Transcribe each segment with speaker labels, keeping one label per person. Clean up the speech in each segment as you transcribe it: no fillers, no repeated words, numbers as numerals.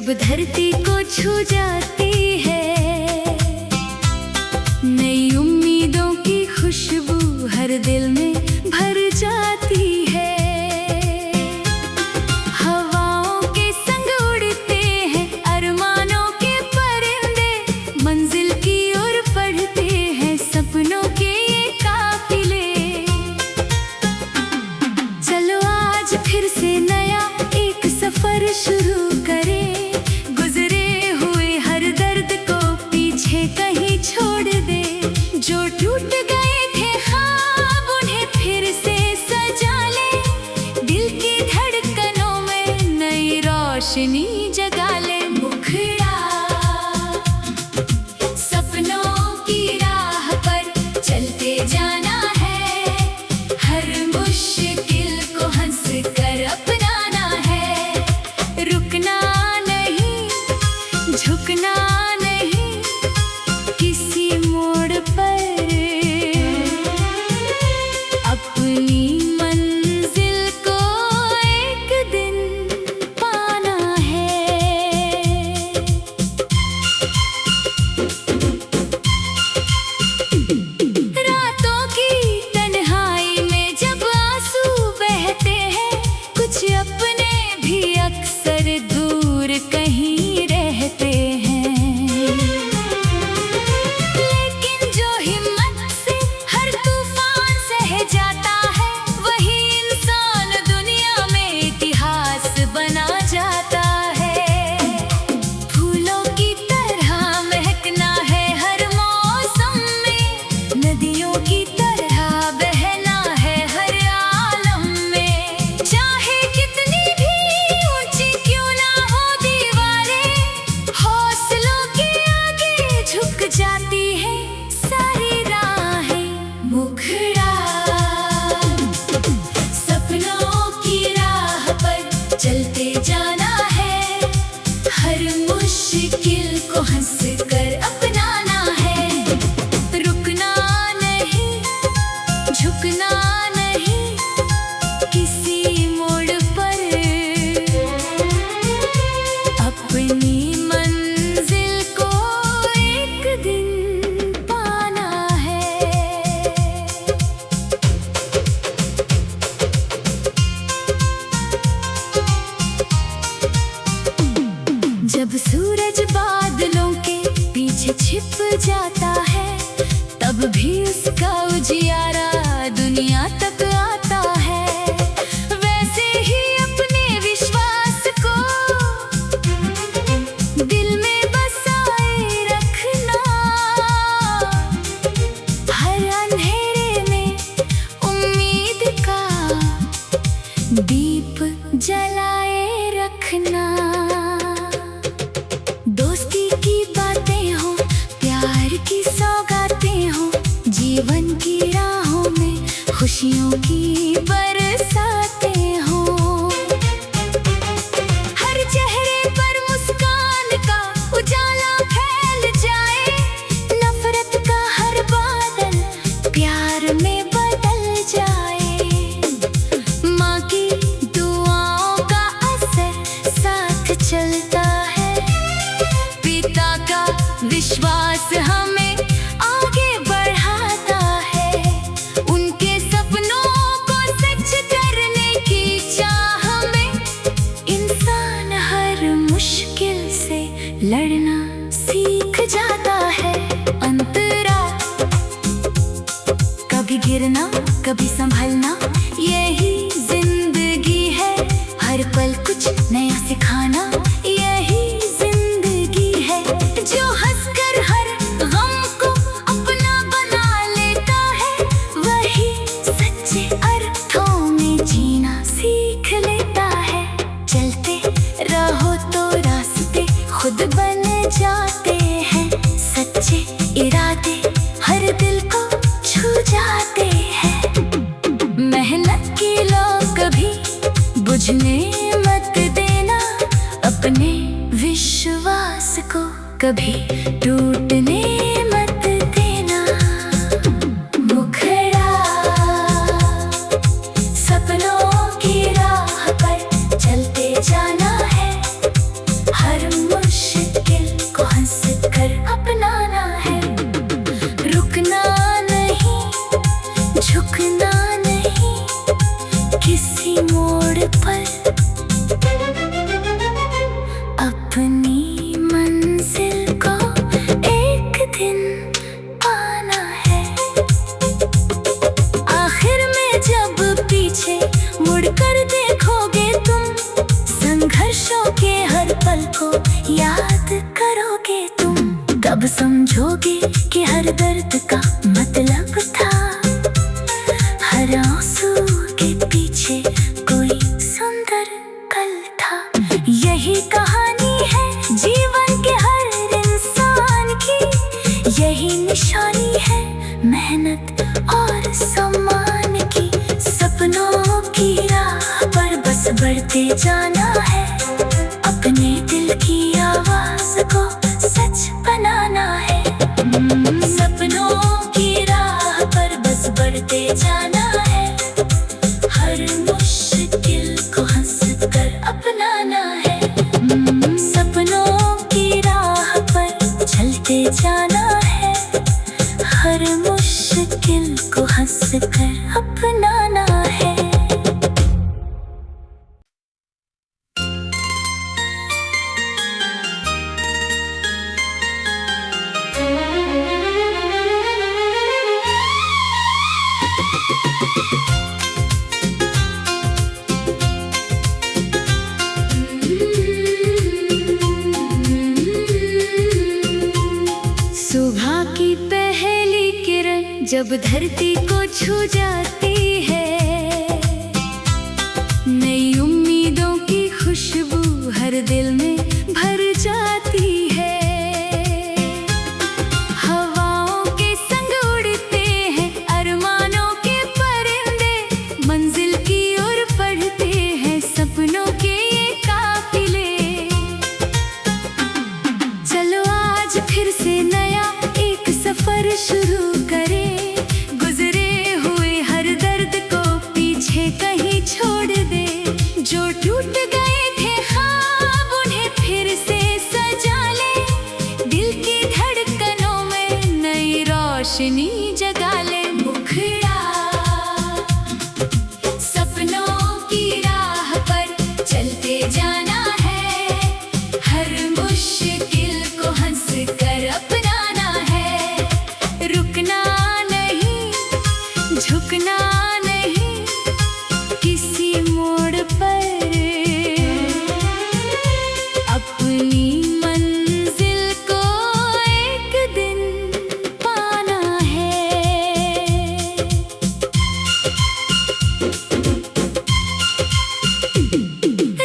Speaker 1: जब धरती को छू जाती है, नई उम्मीदों की खुशबू हर दिल में भर जाती है। हवाओं के संग उड़ते हैं अरमानों के परिंदे, मंजिल की ओर बढ़ते हैं सपनों के ये काफिले। चलो आज फिर से नया एक सफर शुरू करें, गुजरे हुए हर दर्द को पीछे कहीं छोड़ दे। जो टूट गए थे ख्वाब उन्हें फिर से सजा ले, दिल की धड़कनों में नई रोशनी जगा ले। मुखड़ा सपनों की राह पर चलते जाना है, हर मुश्किल को हंस कर अपनाना है। रुकना नहीं, झुकना नहीं, किसी मोड़ पर अपनी मंजिल को एक दिन पाना है। रातों की तन्हाई में जब आंसू बहते हैं, कुछ अपने भी अक्सर दूर कहीं रहते हैं। लेकिन जो हिम्मत से हर तूफान सह जाता है, वही इंसान दुनिया में इतिहास बना जाता है। फूलों की तरह महकना है हर मौसम में, नदियों की तरह बहना है हर आलम में। चाहे कितनी भी ऊंची क्यों ना हो दीवारें, हौसलों के आगे झुक जाती है सारी राहें। मुखड़ा सपनों की राह पर चलते जाना है, हर मुश्किल को हंस कर अपनाना है। रुकना नहीं, झुकना नहीं, किसी मोड़ पर अपनी मंजिल को एक दिन पाना है। जब सूरज बादलों के पीछे छिप जाता है, तब भी उसका उजियारा दुनिया तक आता है। वैसे ही अपने विश्वास को दिल में बसाए रखना, हर अंधेरे में उम्मीद का दीप जलाए रखना। दोस्ती की बातें हो, प्यार की सौगातें हो, जीवन की राहों में खुशियों की बरसातें हो। हर चेहरे पर मुस्कान का उजाला फैल जाए, नफरत का हर बादल प्यार में बदल जाए। माँ की दुआओं का असर साथ चलता है, पिता का विश्वास हमें आगे बढ़ाता है। उनके सपनों को सच करने की चाह में इंसान हर मुश्किल से लड़ना सीख जाता है। अंतरा कभी गिरना कभी संभलना, यही जिंदगी है। हर पल कुछ नया सिखाना, यही जिंदगी है। जो हंसकर हर गम को अपना बना लेता है, वही सच्चे अर्थों में जीना सीख लेता है। चलते रहो तो रास्ते खुद बन जाते हैं, सच्चे इरादे हर दिल को छू जाते हैं। मेहनत की लो कभी बुझने मत देना, अपने विश्वास को कभी टूटने मत देना। मुखड़ा सपनों की राह पर चलते जाना है, हर झुकना नहीं किसी मोड़ पर, अपनी मंजिल को एक दिन पाना है। आखिर में जब पीछे मुड़कर देखोगे तुम, संघर्षों के हर पल को याद करोगे तुम, तब समझोगे कि हर दर्द का मतलब था, हर आंसू के पीछे कोई सुंदर कल था। यही कहानी है जीवन के हर इंसान की, यही निशानी है मेहनत और सम्मान की। सपनों की राह पर बस बढ़ते जाना है, अपने दिल की आवाज को सच बनाना है। सपनों की राह पर बस बढ़ते जाना है, हर मुश्किल को हंस कर अपनाना है। सपनों की राह पर चलते जाना है, हर मुश्किल को हंस कर अपनाना है। सुबह की पहली किरण जब धरती को छू जाती है, नई उम्मीदों की खुशबू हर दिल में भर जाती है। हवाओं के संग उड़ते हैं अरमानों के परिंदे, मंजिल की ओर बढ़ते हैं सपनों के ये काफिले। चलो आज फिर से नया एक सफर शुरू करें, गुजरे हुए हर दर्द को पीछे कहीं छोड़ दे। जो टूट गए थे ख्वाब उन्हें फिर से सजा ले, दिल की धड़कनों में नई रोशनी जगा ले। मुखड़ा सपनों की राह पर चलते जाना है, हर मुश्किल को हंस कर अपनाना है। रुकना नहीं झुकना नहीं किसी मोड़ पर, अपनी मंजिल को एक दिन पाना है।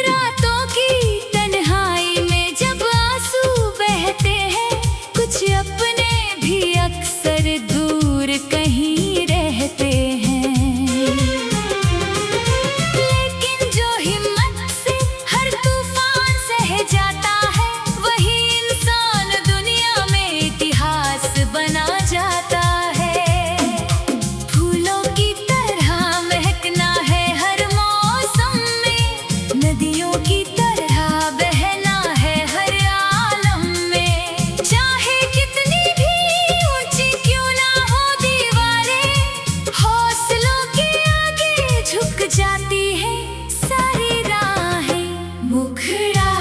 Speaker 1: रातों की तन्हाई में जब आंसू बहते हैं, कुछ अपने भी अक्सर दूर कहीं रहते हैं। लेकिन जो हिम्मत से हर तूफान सह जाता है, वही इंसान दुनिया में इतिहास बना जाता है। फूलों की तरह महकना है हर मौसम में, नदियों की तरह बहना है हर आलम में। चाहे कितनी भी ऊंची क्यों ना हो दीवारें, हौसलों के आगे झुक जाती है सारी राहें। मुखड़ा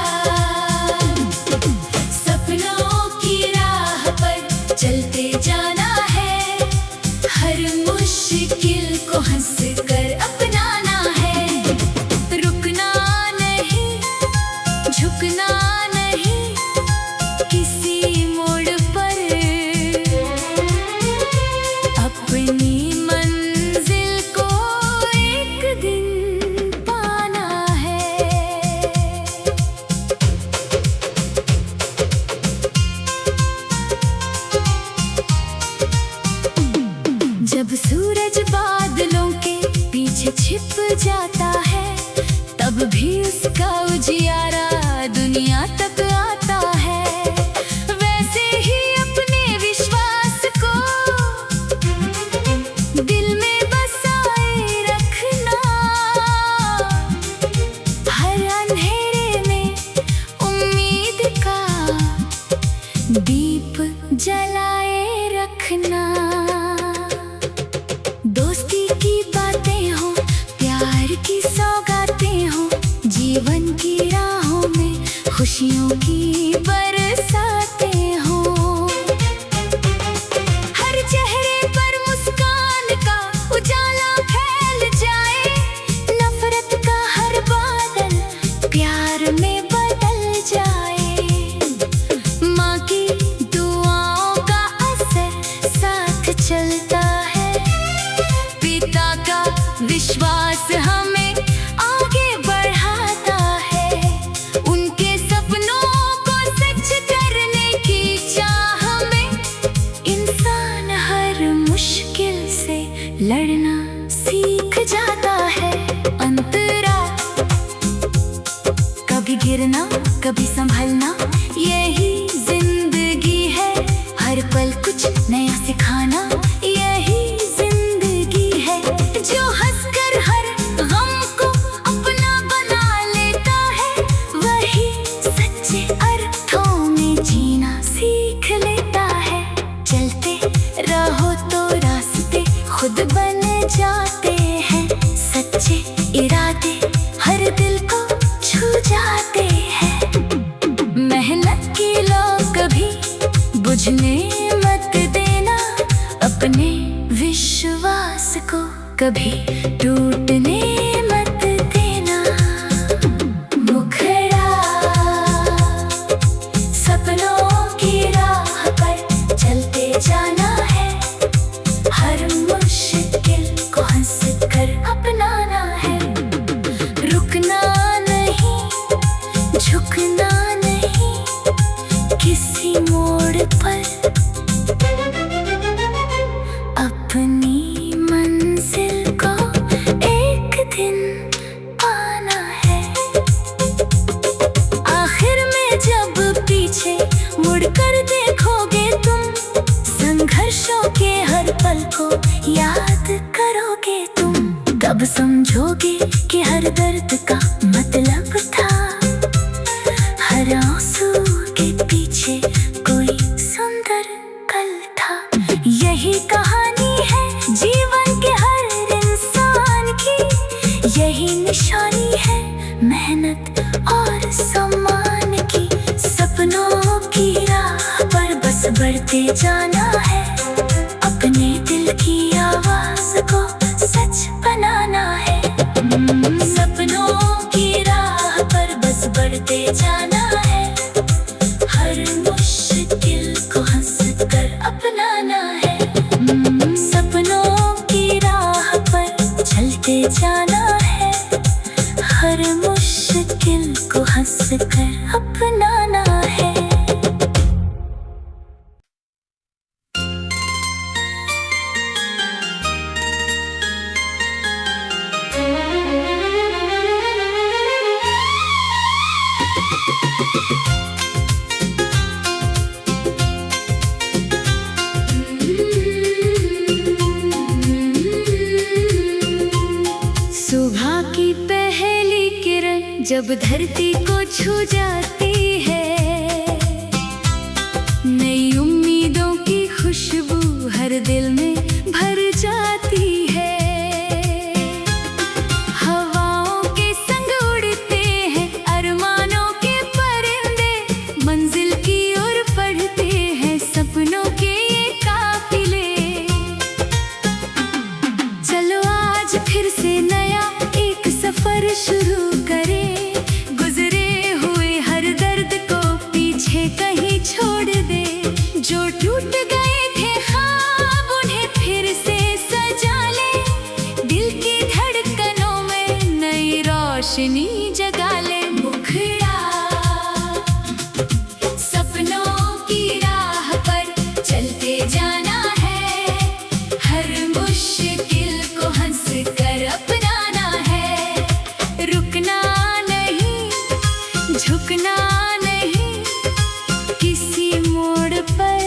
Speaker 1: सपनों की राह पर चलते जाना है, हर मुश्किल को हंस कर अपनाना है। रुकना नहीं झुकना नहीं किसी मोड़ पर, अपनी मंजिल को एक दिन पाना है। जब सूरज बादलों के पीछे छिप जाता है, तब भी उसका उजियारा दुनिया तक आता है। वैसे ही अपने विश्वास को दिल में बसाए रखना, हर अंधेरे में उम्मीद का दीप जलाए रखना। दोस्ती विश्वास हमें आगे बढ़ाता है। उनके सपनों को सच करने की चाह में इंसान हर मुश्किल से लड़ना सीख जाता है। अंतरा कभी गिरना कभी संभलना, यही जिंदगी है। हर पल कुछ नया सिखाना, यही जिंदगी है। जो हंसकर हर गम को अपना बना लेता है, वही सच्चे अर्थों में जीना सीख लेता है। चलते रहो तो रास्ते खुद बन जाते हैं। सच्चे इरादे हर दिल को छू जाते हैं। मेहनत की लो कभी बुझने मत देना, अपने विश्वास को कभी टूटने मत देना। मुखड़ा सपनों की राह पर चलते जाना है। हर मुश्किल को हंस कर अपनाना है। रुकना नहीं, झुकना नहीं, किसी मोड़ पर अपनी मंजिल को एक दिन पाना है। आखिर में जब पीछे मुड़कर देखोगे तुम, संघर्षों के हर पल को याद करोगे तुम। तब समझोगे कि हर दर्द का मतलब था, हर आंसू के पीछे कोई सुंदर कल था। यही कहानी है जीवन के हर इंसान की, यही निशानी है मेहनत और सम्मान की। सपनों की राह पर बस बढ़ते जाना है। अपने दिल की आवाज को सच बनाना है। सपनों की राह पर बस बढ़ते जाना है। हर मुश्किल को हंस कर अपनाना है। सपनों की राह पर चलते जाना है। हर मुश्किल को हंस कर अपनाना है।
Speaker 2: सुबह की पहली किरण जब धरती को छू जाती है, नई उम्मीदों की खुशबू हर दिल में भर जाती है। हवाओं के संग उड़ते हैं अरमानों के परिंदे, मंजिल की ओर बढ़ते हैं सपनों के ये काफिले। चलो आज फिर से नया एक सफर शुरू करें, गुजरे हुए हर दर्द को पीछे कहीं छोड़ दे। जो टूट गए थे ख्वाब उन्हें फिर से सजा ले, दिल की धड़कनों में नई रोशनी जगा ले। मुखड़ा सपनों की राह पर चलते जाना है। हर मुश्किल को हंस कर अपनाना है। रुकना नहीं, झुकना नहीं, किसी मोड़ पर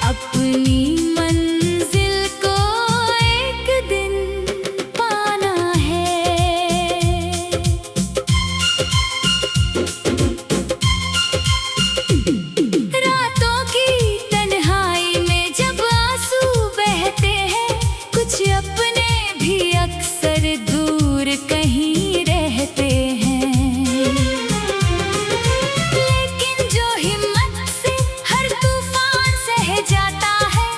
Speaker 2: अपनी मंजिल को एक दिन पाना है। रातों की तन्हाई में जब आंसू बहते हैं, कुछ अपने भी अक्सर दूर कहीं रहते हैं। लेकिन जो हिम्मत से हर तूफान सह जाता है,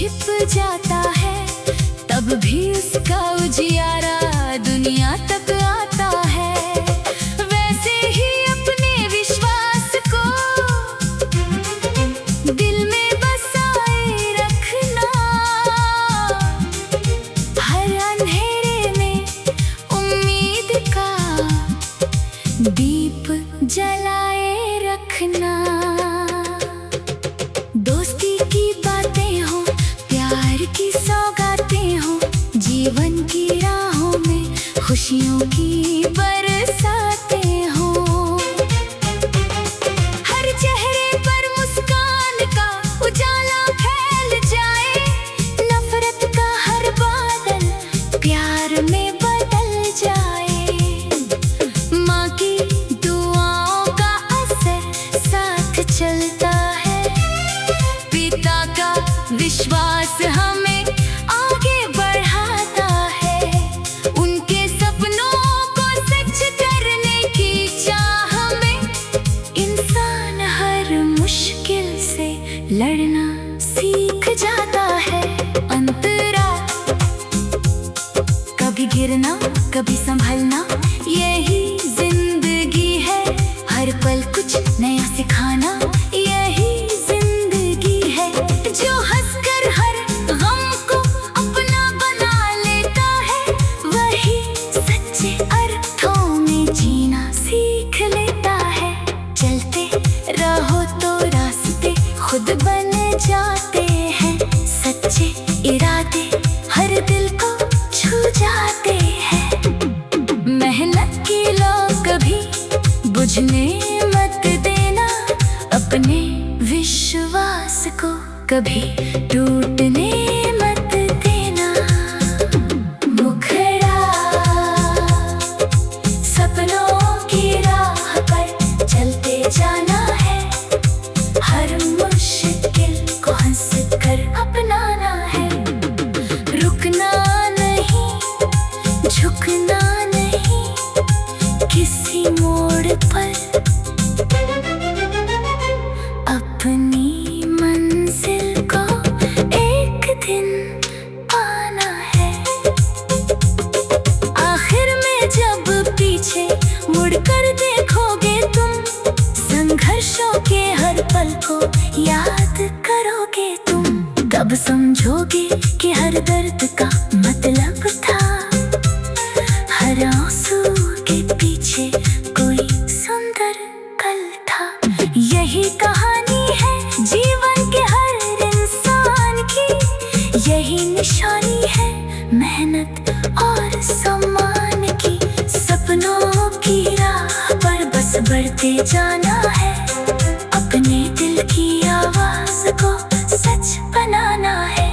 Speaker 1: छिप जाता है, तब भी उसका उजियारा दुनिया तक आता है। वैसे ही अपने विश्वास को दिल में बसाए रखना, हर अंधेरे में उम्मीद का दीप जलाए रखना। दोस्ती की बातें हो, प्यार की सौगातें हो, जीवन की राहों में खुशियों की बरसातें हो। हर चेहरे पर मुस्कान का उजाला फैल जाए, नफरत का हर बादल प्यार में बदल जाए। माँ की दुआओं का असर साथ चलता है, पिता का विश्वास हमें आगे बढ़ाता है। उनके सपनों को सच करने की चाह में इंसान हर मुश्किल से लड़ना सीख जाता है। अंतरा कभी गिरना कभी संभलना, यही जिंदगी है। हर पल कुछ नया सिखाना, यही जिंदगी है। जो हंसकर हर गम को अपना बना लेता है, वही सच्चे अर्थों में जीना सीख लेता है। चलते रहो तो रास्ते खुद बन जाते हैं, सच्चे इरादे हर दिल को छू जाते हैं। मेहनत की लो कभी बुझने मत देना, अपने विश्वास को कभी टूटने मत देना। मुखड़ा सपनों की राह पर चलते जाना है, हर मुश्किल को हंस कर अपनाना है। रुकना नहीं, झुकना नहीं, किसी मोड़ पर अपनी मंजिल को एक दिन पाना है। आखिर में जब पीछे मुड़कर देखोगे तुम, संघर्षों के हर पल को याद करोगे तुम, तब समझोगे कि हर दर्द का मतलब था, हर आंसू के पीछे कोई सुंदर कल था। यही कहानी है जीवन के हर इंसान की, यही निशानी है मेहनत और सम्मान की। सपनों की राह पर बस बढ़ते जाना है, अपने दिल की आवाज को सच बनाना है।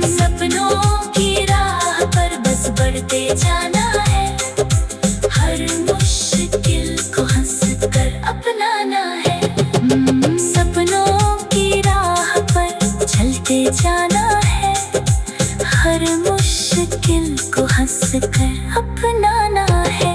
Speaker 1: सपनों की राह पर बस बढ़ते जाना है, हर मुश्किल को हंस कर अपनाना है। सपनों की राह पर चलते जाना है, हर मुश्किल को हंस कर अपनाना है।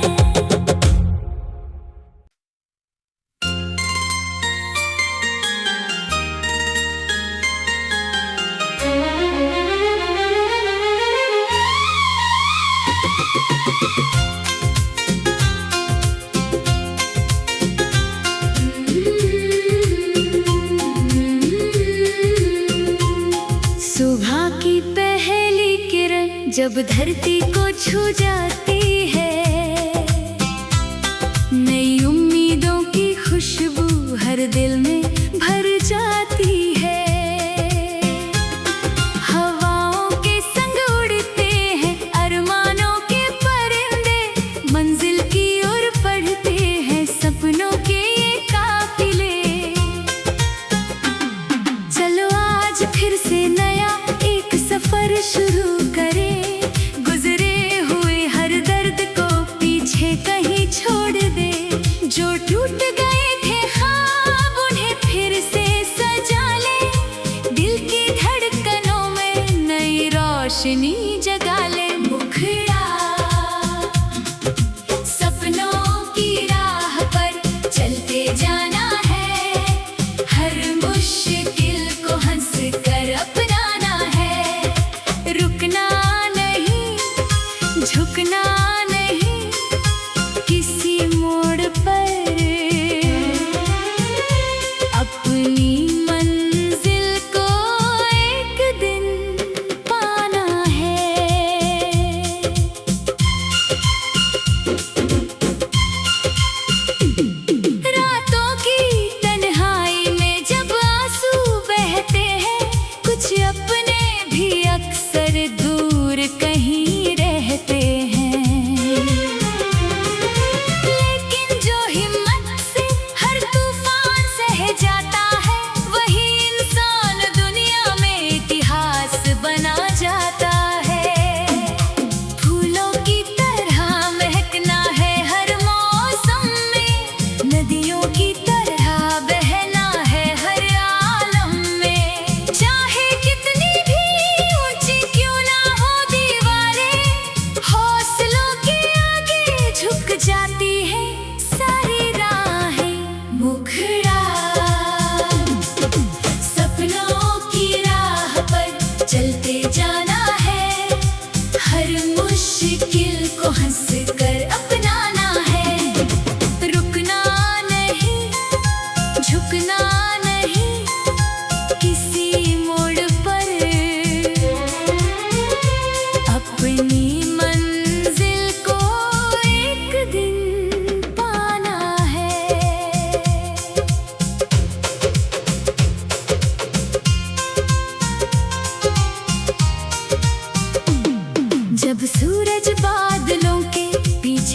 Speaker 1: सुबह की पहली किरण जब धरती को छू जाती है, नई उम्मीदों की खुशबू हर दिल में भर जाती है। हवाओं के संग उड़ते हैं अरमानों के परिंदे, मंजिल की ओर बढ़ते हैं सपनों के ये काफिले। चलो आज फिर से नया एक सफर शुरू करें, गुजरे हुए हर दर्द को पीछे कहीं छोड़ दे। जो टूट गए थे ख्वाब उन्हें फिर से सजा ले, दिल की धड़कनों में नई रोशनी जगा ले। मुखड़ा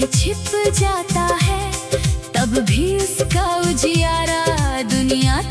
Speaker 2: छिप जाता है, तब भी उसका उजियारा दुनिया